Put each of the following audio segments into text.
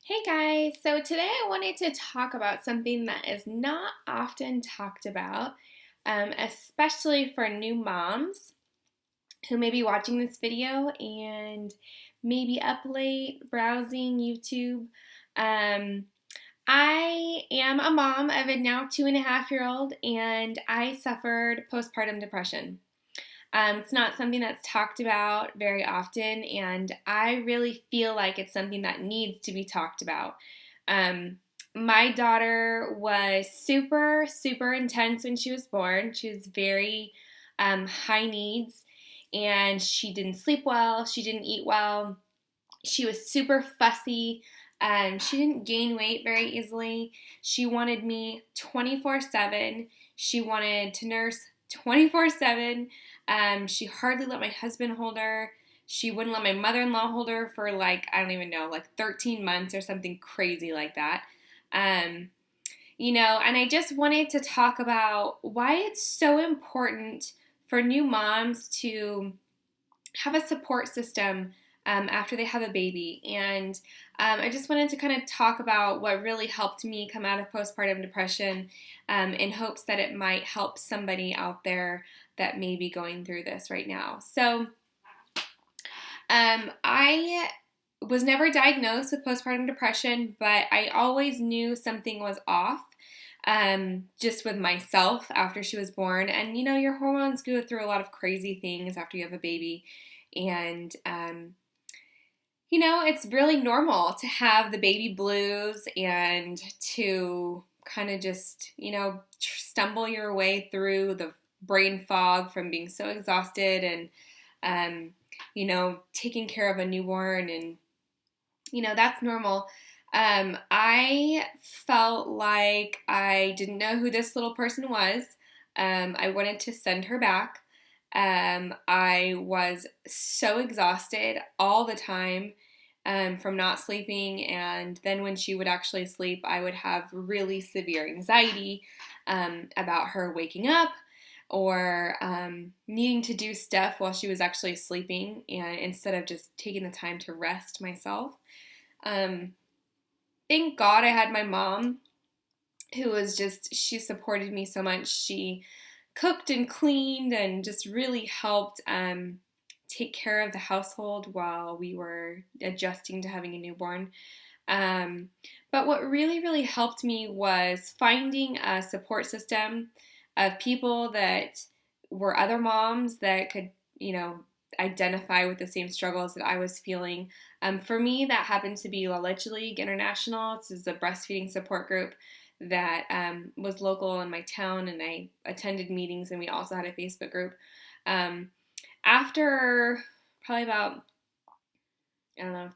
Hey guys, so today I wanted to talk about something that is not often talked about, especially for new moms who may be watching this video and maybe up late browsing YouTube. Um, I am a mom of a now 2.5-year-old and I suffered postpartum depression. It's not something that's talked about very often, and I really feel like it's something that needs to be talked about. Um, my daughter was super, super intense when she was born. She was very high needs, and she didn't sleep well, she didn't eat well, she was super fussy. She didn't gain weight very easily. She wanted me 24/7. She wanted to nurse 24/7. She hardly let my husband hold her. She wouldn't let my mother-in-law hold her for I don't even know, like 13 months or something crazy like that. Um, and I just wanted to talk about why it's so important for new moms to have a support system after they have a baby. And I just wanted to kind of talk about what really helped me come out of postpartum depression in hopes that it might help somebody out there that may be going through this right now. So I was never diagnosed with postpartum depression, but I always knew something was off. Just with myself after she was born. And your hormones go through a lot of crazy things after you have a baby. And, it's really normal to have the baby blues and to kind of just, stumble your way through the brain fog from being so exhausted and, taking care of a newborn. And, that's normal. I felt like I didn't know who this little person was. I wanted to send her back. I was so exhausted all the time from not sleeping, and then when she would actually sleep, I would have really severe anxiety about her waking up or needing to do stuff while she was actually sleeping, and instead of just taking the time to rest myself. Thank God I had my mom who was she supported me so much. She cooked and cleaned and just really helped take care of the household while we were adjusting to having a newborn. But what really, really helped me was finding a support system of people that were other moms that could, identify with the same struggles that I was feeling. For me, that happened to be La Leche League International. This is a breastfeeding support group that was local in my town, and I attended meetings, and we also had a Facebook group. After probably about,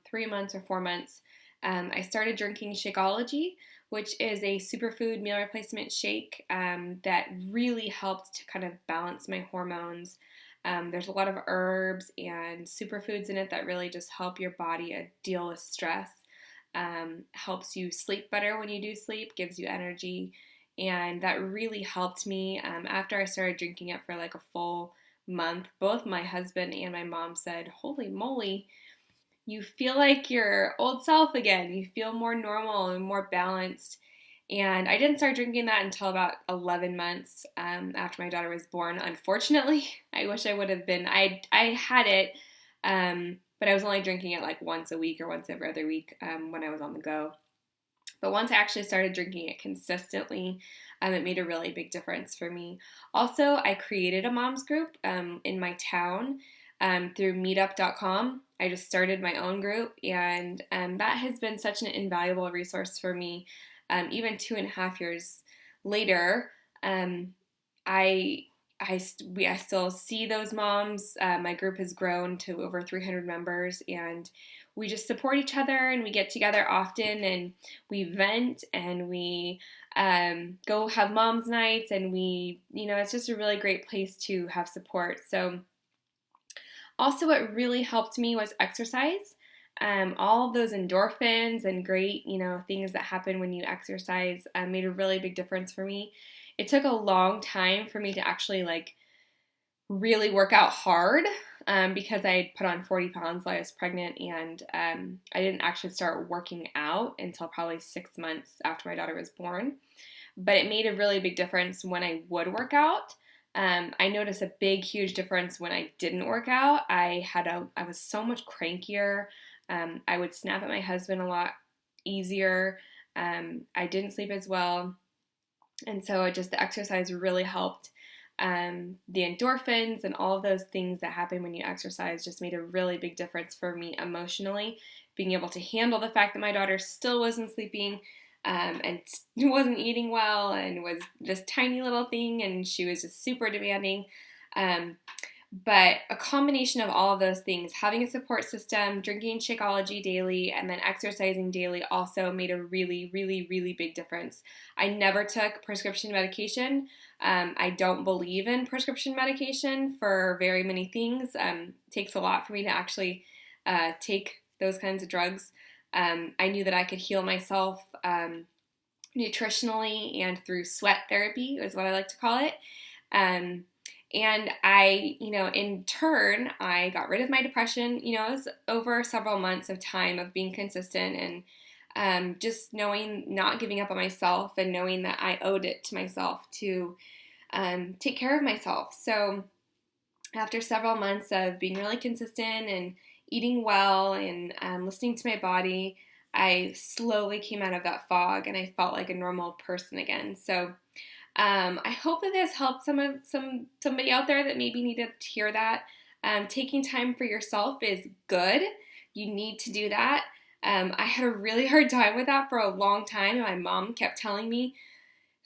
3 months or 4 months, I started drinking Shakeology, which is a superfood meal replacement shake that really helped to kind of balance my hormones. There's a lot of herbs and superfoods in it that really just help your body deal with stress. Helps you sleep better when you do sleep, gives you energy, and that really helped me. After I started drinking it for like a full month, both my husband and my mom said, "Holy moly, you feel like your old self again. You feel more normal and more balanced." And I didn't start drinking that until about 11 months after my daughter was born. Unfortunately, I wish I would have been. I had it, but I was only drinking it like once a week or once every other week when I was on the go. But once I actually started drinking it consistently, it made a really big difference for me. Also, I created a mom's group in my town through meetup.com. I just started my own group, and that has been such an invaluable resource for me. Even 2.5 years later, I still see those moms. My group has grown to over 300 members, and we just support each other, and we get together often, and we vent, and we go have moms nights, and it's just a really great place to have support. So also what really helped me was exercise. All of those endorphins and great, things that happen when you exercise made a really big difference for me. It took a long time for me to actually really work out hard because I had put on 40 pounds while I was pregnant, and I didn't actually start working out until probably 6 months after my daughter was born. But it made a really big difference when I would work out. I noticed a big, huge difference when I didn't work out. I was so much crankier. I would snap at my husband a lot easier. I didn't sleep as well. And so the exercise really helped. The endorphins and all of those things that happen when you exercise just made a really big difference for me emotionally. Being able to handle the fact that my daughter still wasn't sleeping, and wasn't eating well, and was this tiny little thing, and she was just super demanding. But a combination of all of those things, having a support system, drinking Shakeology daily, and then exercising daily also made a really, really, really big difference. I never took prescription medication. I don't believe in prescription medication for very many things. It takes a lot for me to actually take those kinds of drugs. I knew that I could heal myself nutritionally and through sweat therapy is what I like to call it. And I, in turn, I got rid of my depression. It was over several months of time of being consistent and just knowing, not giving up on myself, and knowing that I owed it to myself to take care of myself. So after several months of being really consistent and eating well and listening to my body, I slowly came out of that fog and I felt like a normal person again. So I hope that this helped somebody out there that maybe needed to hear that. Taking time for yourself is good. You need to do that. I had a really hard time with that for a long time, and my mom kept telling me,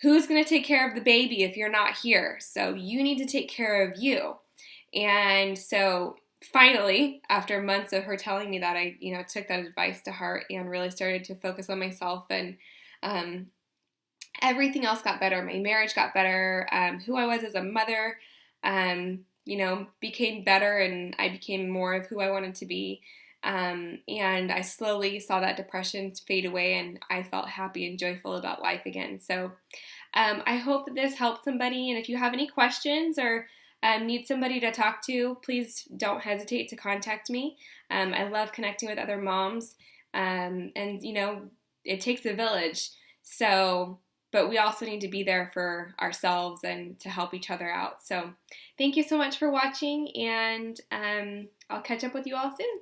who's going to take care of the baby if you're not here? So you need to take care of you. And so finally, after months of her telling me that, I took that advice to heart and really started to focus on myself, and everything else got better. My marriage got better. Who I was as a mother, became better, and I became more of who I wanted to be. And I slowly saw that depression fade away, and I felt happy and joyful about life again. So I hope that this helped somebody. And if you have any questions or need somebody to talk to, please don't hesitate to contact me. I love connecting with other moms, and it takes a village. So, but we also need to be there for ourselves and to help each other out. So thank you so much for watching, and I'll catch up with you all soon.